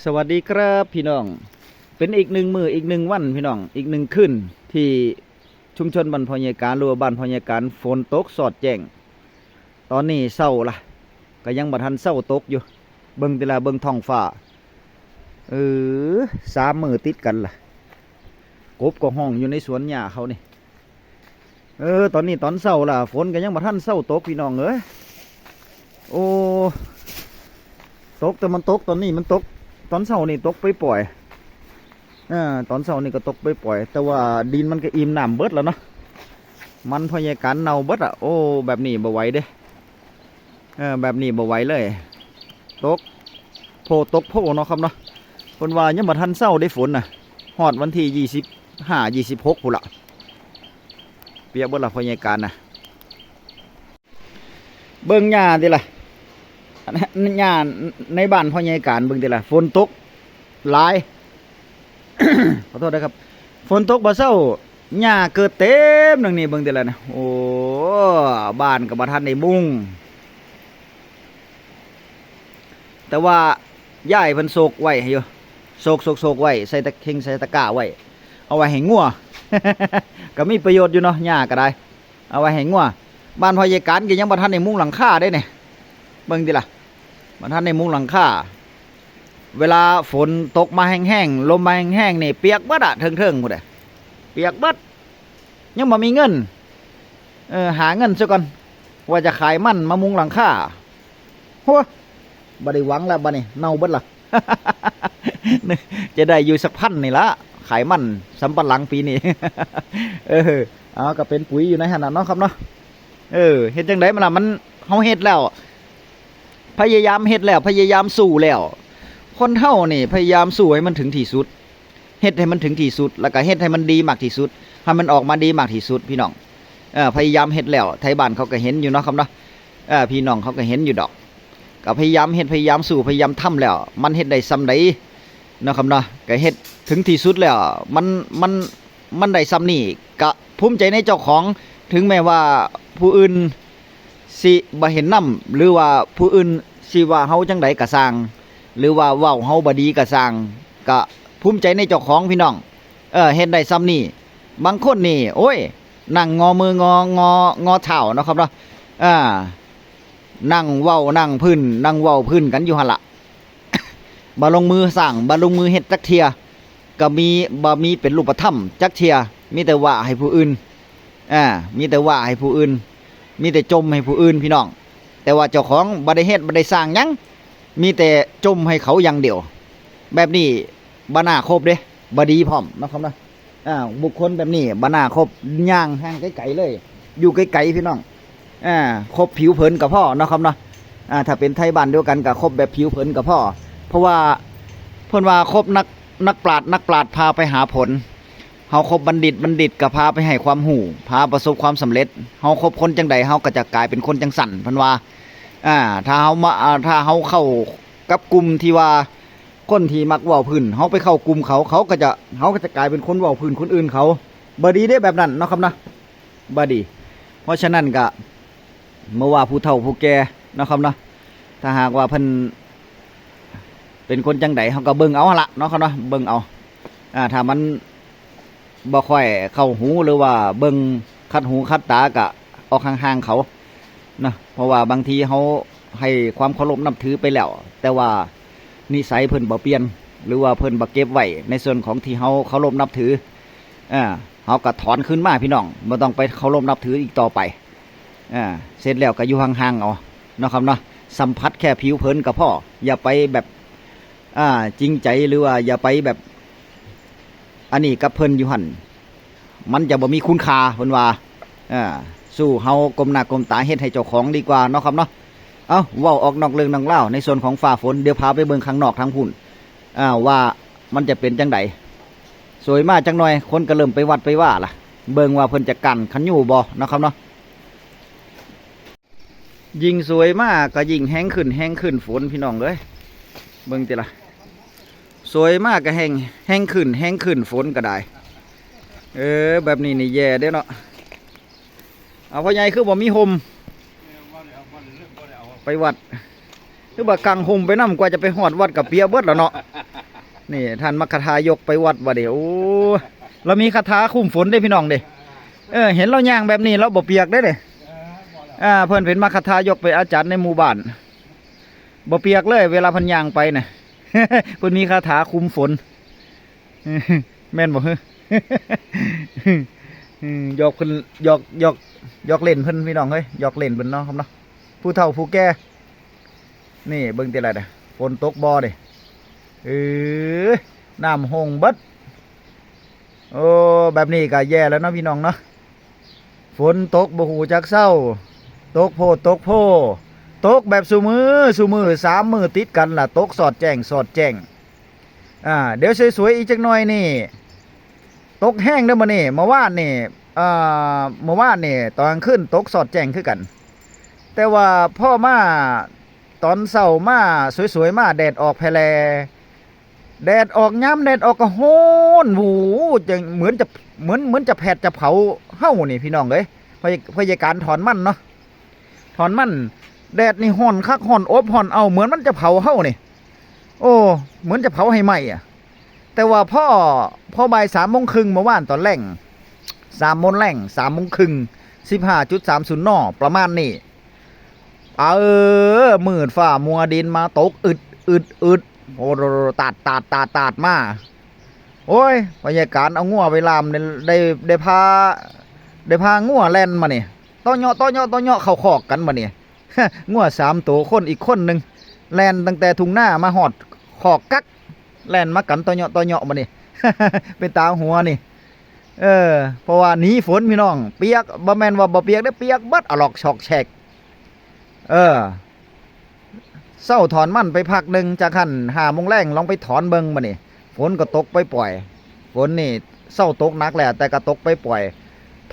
สวัสดีครับพี่น้องเป็นอีกหนึ่งมืออีกหนึ่งวันพี่น้องอีกหนึ่งคืนที่ชุมชนบ้านพญาการรัวบ้านพญาการฝนตกสอดแจ้งตอนนี้เศร้าละก็ยังบ่ทันเศร้าตกอยู่เบิ่งแต่ละเบิ่งท้องฟ้า3 มื้อติดกันล่ะกบก็ห้องอยู่ในสวนหญ้าเขานี่ตอนนี้ตอนเศร้าล่ะฝนก็ยังบ่ทันเศร้าตกพี่น้องเอ้ยโอ้ตกแต่มันตกตอนนี้มันตกตอนเช้านี่ตกไปปล่อยตอนเช้านี่ก็ตกไปปล่อยแต่ว่าดินมันก็อิ่มน้ำเบิดแล้วเนาะมันพยากรณ์เน่าเบิดอ่ะโอ้แบบนี้บ่ไหวเด้แบบนี้บ่ไหวเลยตกโพตกโพเนาะครับเนาะคนว่ายังบ่ทันเช้าได้ฝนน่ะฮอดวันที่25 26พุ่นละเปียกเบิดละพยากรณ์น่ะเบิ่งหญ้าติล่ะหญ้าในบ้านพ่อใหญ่การเบิ่งติล่ะฝนตกหลาย ขอโทษนะครับฝนตกบ่เซาหญ้าเกิดเต็มดังนี้เบิ่งติล่ะนะโอ้บ้านก็บ่ทันได้มุงแต่ว่าย้ายเพิ่นโศกไว้ให้อยู่โศกไว้ใส่ตะเข่งใส่ตะกร้าไว้เอาไว้ให้งัว ก็มีประโยชน์อยู่เนาะหญ้าก็ได้เอาไว้ให้งัวบ้านพ่อใหญ่การก็ยังบ่ทันได้มุงหลังคาได้เนี่ยเบิ่งติล่ะบ่ทันได้มุงหลังคาเวลาฝนตกมาแห้งๆลมมาแห้งๆนี่เปียกเบิดอะเทิงๆพุ่นน่ะเปียกเบิดยังบ่มีเงินหาเงินซะก่อนว่าจะขายมันมามุงหลังคาโหบ่ได้หวังแล้วบัดนี้เน่าเบิดล่ะ จะได้อยู่สักพันนี่ละขายมันสำปะหลังปีนี้ เอาก็เป็นปุ๋ยอยู่ในขนาดเนาะครับเนาะเฮ็ดจังได๋มันล่ะมันเฮาเฮ็ดแล้วพยายามเฮ็ดแล้วพยายามสู้แล้วคนเฮานี่พยายามสู้ให้มันถึงที่สุดเฮ็ดให้มันถึงที่สุดแล้วก็เฮ็ดให้มันดีมากที่สุดให้มันออกมาดีมากที่สุดพี่น้องพยายามเฮ็ดแล้วไทยบ้านเขาก็เห็นอยู่เนาะครับเนาะพี่น้องเขาก็เห็นอยู่ดอกก็พยายามเฮ็ดพยายามสู้พยายามทำแล้วมันเฮ็ดได้ส่ำใดเนาะครับเนาะก็เฮ็ดถึงที่สุดแล้วมันได้ส่ำนี้ก็ภูมิใจในเจ้าของถึงแม้ว่าผู้อื่นสิบ่เห็นนำหรือว่าผู้อื่นสิว่าเฮาจังไดก็สร้างหรือว่าเว้าเฮาบ่ดีก็สร้างก็ภูมิใจในเจ้าของพี่น้องเฮ็ดได้ซ้ำนี่บางคนนี่โอ้ยนั่งงอมืองอเท้าเนาะครับเนาะนั่งเว้านั่งพื้นนั่งเว้าพื้นกันอยู่หั่นล่ะ บ่ลงมือสร้างบ่ลงมือเฮ็ดจักเที่ยก็บ่มีเป็นรูปธรรมจักเที่ยมีแต่ว่าให้ผู้อื่นมีแต่ว่าให้ผู้อื่นมีแต่จมให้ผู้อื่นพี่น้องแต่ว่าเจ้าของบ่ได้เฮ็ดบ่ได้สร้างหยังมีแต่จมให้เขาอย่างเดียวแบบนี้บ่น่าคบเด้บ่ดีพร้อมนะครับนะบุคคลแบบนี้บ่น่าคบย่างห่างไกลๆเลยอยู่ไกลๆพี่น้องคบผิวเผินกับพ่อนะครับเนาะถ้าเป็นไทยบ้านเดียวกันก็คบแบบผิวเผินกับพ่อเพราะว่าเพิ่นว่าคบนักปราชญ์พาไปหาผลเฮาคบบัณฑิตก็พาไปให้ความรู้พาประสบความสำเร็จเฮาคบคนจังใดเฮาก็จะกลายเป็นคนจังสั่นเพิ่นว่าถ้าเฮาเข้ากับกลุ่มที่ว่าคนที่มักเว้าพื้นเฮาไปเข้ากลุ่มเขาก็จะกลายเป็นคนเว้าพื้นคนอื่นเขาบ่ดีเด้แบบนั้นเนาะครับนะบ่ดีเพราะฉะนั้นก็เมื่อว่าผู้เฒ่าผู้แก่เนาะครับเนาะถ้าหากว่าเพิ่นเป็นคนจังใดเฮาก็เบิ่งเอาหั่นล่ะเนาะครับเนาะเบิ่งเอาถ้ามันบ่ค่อยเข้าหูหรือว่าเบิ่งคัดหูคัดตาก็ออกห่างๆเขานะเพราะว่าบางทีเขาให้ความเคารพนับถือไปแล้วแต่ว่านิสัยเพิ่นบ่เปลี่ยนหรือว่าเพิ่นบ่เก็บไว้ในส่วนของที่เขาเคารพนับถือเขาก็ถอนขึ้นมาพี่น้องบ่ต้องไปเคารพนับถืออีกต่อไปเสร็จแล้วก็อยู่ห่างๆเอาเนาะครับเนาะสัมผัสแค่ผิวเผินก็พออย่าไปแบบจริงใจหรือว่าอย่าไปแบบอันนี้กับเพิ่นอยู่หั่นมันจะบ่มีคุณค่าเพิ่นว่าสู้เฮากลมหน้ากลมตาเฮ็ดให้เจ้าของดีกว่าเนาะครับเนาะเว้าออกนอกเรื่องนอกเล่าในส่วนของฟ้าฝนเดี๋ยวพาไปเบิ่งข้างนอกทางพุ่นว่ามันจะเป็นจังไดสวยมากจังหน่อยคนก็เริ่มไปวัดไปว่าล่ะเบิ่งว่าเพิ่นจะกั้นคันอยู่บ่เนาะครับเนาะยิ่งสวยมากก็ยิ่งแห้งขึ้นฝนพี่น้องเอ้ยเบิ่งติล่ะสวยมากก็แห้งขึ้นฝนก็ได้แบบนี้นี่แย่เด้เนาะเอาพ่อใหญ่คือบ่มีห่มไปวัด คือว่ากางห่มไปนำกว่าจะไปฮอดวัดกับเปียเบิดแล้วเนาะนี่ท่านมัคคทายกไปวัดว่าเดี๋ยวโอ้เรามีคาถาคุ้มฝนได้พี่น้องเด้เห็นเราย่างแบบนี้เราบ่เปียกได้เด้เพิ่นเป็นมัคคทายกไปอาจารย์ในหมู่บ้านบ่เปียกเลยเวลาเพิ่นย่างไปน่ะ เพิ่นมีคาถาคุ้มฝนแม่นบ่ฮะ หยอกเพิ่นหยอกเล่นเพิ่นพี่น้องเฮ้ยหยอกเล่นเพิ่นเนาะครับเนาะผู้เฒ่าผู้แก่นี่เบิ่งแต่ละเด้อฝนตกบ่เด้น้ำหงเบิดโอ้แบบนี้ก็แย่แล้วเนาะพี่น้องเนาะฝนตกบ่ฮู้จักเศร้าตกโพดตกโพตกแบบซุมือ3 มื้อติดกันล่ะตกสอดแจ้งเดี๋ยวสวยๆอีกจักหน่อยนี่ตกแห้งเด้อมื้อนี้เมื่อวานนี่ตอนกลางคืนตกสอดแจ้งคือกันแต่ว่าพ่อมาตอนเช้ามาสวยๆมาแดดออกแพรแดดออกย้ำแดดออกก็โหนหูจังเหมือนจะแผดจะเผาเฮ้านี่พี่น้องเอ้ยพยาการถอนมันเนาะถอนมันแดดนี่ห่อนคักห่อนอบห่อนเอาเหมือนมันจะเผาเฮ้านี่โอ้เหมือนจะเผาให้ไหมแต่ว่าพ่อบ่าย3 โมงครึ่งเมื่อวานตอนแรง3 โมงแรง3 โมงครึ่ง15.30 นประมาณนี้มืดฟ้ามัวดินมาตกอึดโอ้ตาดมาโอ้ยพยาการเอางัวไปลามได้พางัวแล่นมาเนี่ยต้อเนาะเข้าคอกกันมาเนี่ย งัว3 ตัวคนอีกคนหนึ่งแล่นตั้งแต่ทุ่งหน้ามาหอดคอกกักแล่นมากันต้อเนาะมาเนี่ย เป็นตาหัวนี่เพราะว่าหนีฝนพี่น้องเปียกบ่แม่นว่าบ่เปียกได้เปียกบัดอะหลอกชอกแฉกเศร้าถอนมันไปพักหนึ่งจากขั้น5 โมงแรงลองไปถอนเบิงมานี่ฝนก็ตกไปปล่อยฝนนี่เศร้าตกหนักแหละแต่ก็ตกไปปล่อย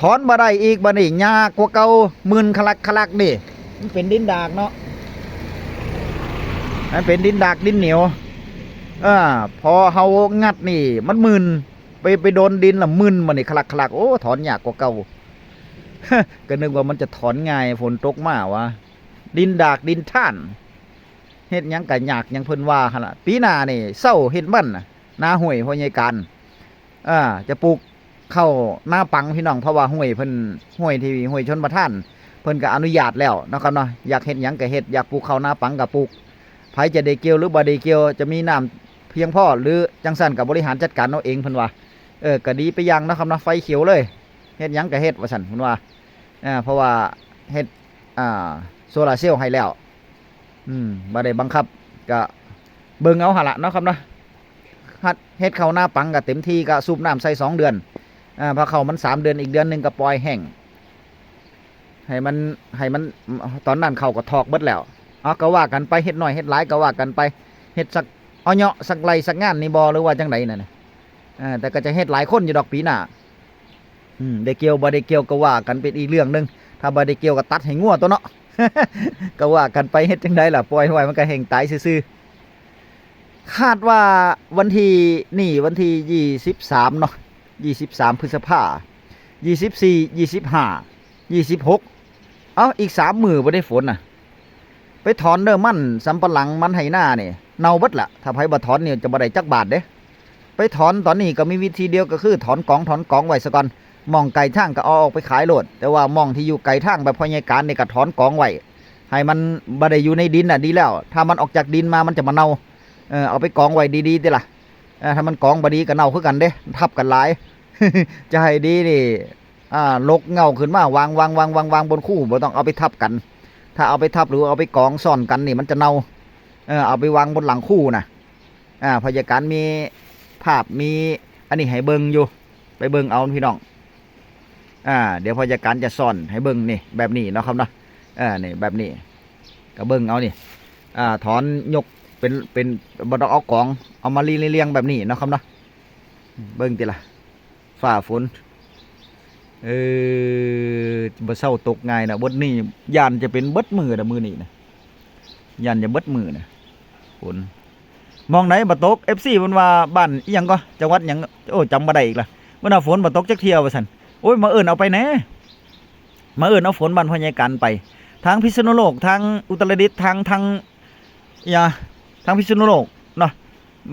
ถอนมาได้อีกมานี่ยากกว่าเก่ามึนคลักนี่มันเป็นดินดากเนาะมันเป็นดินดากดินเหนียวพอเฮางัดนี่มันมึนไปโดนดินละมึนมานี่คลักโอ้ถอนยากกว่าเก่า ก็นึกว่ามันจะถอนง่ายฝนตกมาวะดินดากดินท่านเฮ็ดยังกะยากยังเพิ่นว่าหั่นล่ะปีหน้านี่เศร้าเฮ็ดมันนาห้วยพ่อใหญ่การจะปลูกเข้าหน้าปังพี่น้องเพราะว่าห้วยเพิ่นห้วยที่ห้วยชนประทานเพิ่นก็อนุญาตแล้วนะครับเนาะอยากเฮ็ดหยังก็เฮ็ดอยากปลูกเข้าหน้าปังก็ปลูกไผจะได้เกี่ยวหรือบ่ได้เกี่ยวจะมีน้ำเพียงพอหรือจังซั่นก็บริหารจัดการเอาเองเพิ่นว่าก็ดีไปอย่างนะครับเนาะไฟเขียวเลยเฮ็ดหยังก็เฮ็ดว่าซั่นเพิ่นว่าเพราะว่าเฮ็ดโซลาร์เซลล์ให้แล้วบ่ได้บังคับก็เบิ่งเอาหั่นล่ะเนาะครับเนาะเฮ็ดเข้าหน้าปังก็เต็มที่ก็สูบน้ำใส่2 เดือนพอเข้ามัน3 เดือนอีกเดือนนึงก็ปล่อยแห้งให้มันตอนนั้นเข้าก็ทอกเบิดแล้วก็ว่ากันไปเฮ็ดน้อยเฮ็ดหลายก็ว่ากันไปเฮ็ดสักเอาเหาะสักไรสักงานนี่บ่หรือว่าจังไดนั่นน่ะแต่ก็จะเฮ็ดหลายคนอยู่ดอกปีหน้าได้เกี่ยวบ่ได้เกี่ยวก็ว่ากันเป็นอีกเรื่องนึงถ้าบ่ได้เกี่ยวก็ตัดให้งัวตัวเนาะ ก็ว่ากันไปเฮ็ดจังไดล่ะปล่อยไว้มันก็แห้งตายซื่อๆคาดว่าวันที่23เนาะ23 พฤษภาคม24 25 26อีก3 มื้อบ่ได้ฝนน่ะไปถอนเด้อมันสำปะหลังมันไหหน้านี่เน่าเบิดล่ะถ้าไผบ่ถอนนี่จะบ่ได้จักบาทเด้ไปถอนตอนนี้ก็มีวิธีเดียวก็คือถอนกองไว้ซะก่อนมองไกลทางก็เอาออกไปขายโลดแต่ว่ามองที่อยู่ไกลทางแบบพ่อใหญ่การนี่ก็ถอนกองไว้ให้มันบ่ได้อยู่ในดินน่ะดีแล้วถ้ามันออกจากดินมามันจะมาเน่าเอาไปกองไว้ดีๆติล่ะถ้ามันกองบ่ดีก็เน่าคือกันเด้ทับกันหลาย จะให้ดีนี่ลกเงาขึ้นมาวางบนคู่บ่ต้องเอาไปทับกันถ้าเอาไปทับหรือเอาไปกองซ่อนกันนี่มันจะเน่าเอาไปวางบนหลังคู่น่ะพยาการมีภาพมีอันนี้ให้เบิ่งอยู่ไปเบิ่งเอาพี่น้องเดี๋ยวพยาการจะซ่อนให้เบิ่งนี่แบบนี้เนาะครับเนาะนี่แบบนี้ก็เบิ่งเอานี่ถอนยกเป็นบ่ต้องเอากองเอามาเรียงแบบนี้เนาะครับเนาะเบิ่งติล่ะฝ่าฝนบ่เศร้าตกง่ายนะบดนี่ยานจะเป็นเบิดมือนะมือนี่นะยานจะเบิดมือนะฝนมองไหนบ่ตก FC เพิ่นว่าบ้านอีหยังก็จังหวัดหยังโอ้จำบ่ได้อีกล่ะเมื่อฝนบ่ตกจักเที่ยวว่าซั่นโอ้ยมาเอิ้นเอาไปแหน่มาเอิ้นเอาฝนบ้านพ่อใหญ่กันไปทางพิษณุโลกทางอุตรดิตถ์ทาง อย่าทางพิษณุโลกเนาะ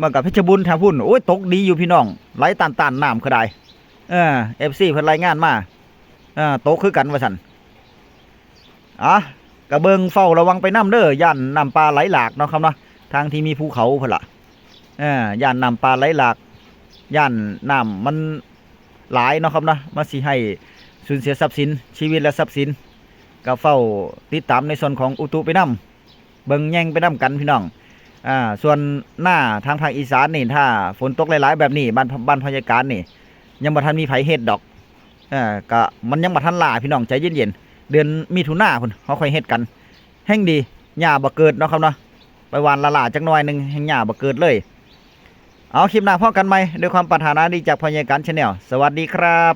มากับเพชรบุรีทางพุ่นโอ้ยตกดีอยู่พี่น้องไหลตานน้ำก็ได้FC เพิ่นรายงานมาโตกคือกันว่าซั่นกระเบิงเฝ้าระวังไปน้ำเด้อย่านน้ำปลาไหลหลากเนาะครับเนาะทางที่มีภูเขาพุ่นล่ะย่านน้ำปลาไหลหลากย่านน้ำมันหลายเนาะครับเนาะมาสิให้สูญเสียทรัพย์สินชีวิตและทรัพย์สินก็เฝ้าติดตามในส่วนของอุตุไปน้ำเบิงแย่งไปน้ำกันพี่น้องส่วนหน้าทางภาคอีสานนี่ถ้าฝนตกหลายๆแบบนี้บ้านพยาการนี่ยังบ่ทันมีไผเฮ็ดดอกก็มันยังบ่ทันล่าพี่น้องใจเย็นๆเดือนมิถุนาพุ่นเขาค่อยเฮ็ดกันแห่งดีหญ้าบ่เกิดเนาะครับเนาะไปหวานละจักหน่อยนึงแห่งหญ้าบ่เกิดเลยเอาคลิปหน้าพบกันใหม่ด้วยความปรารถนาดีจากพยาการชาแนลสวัสดีครับ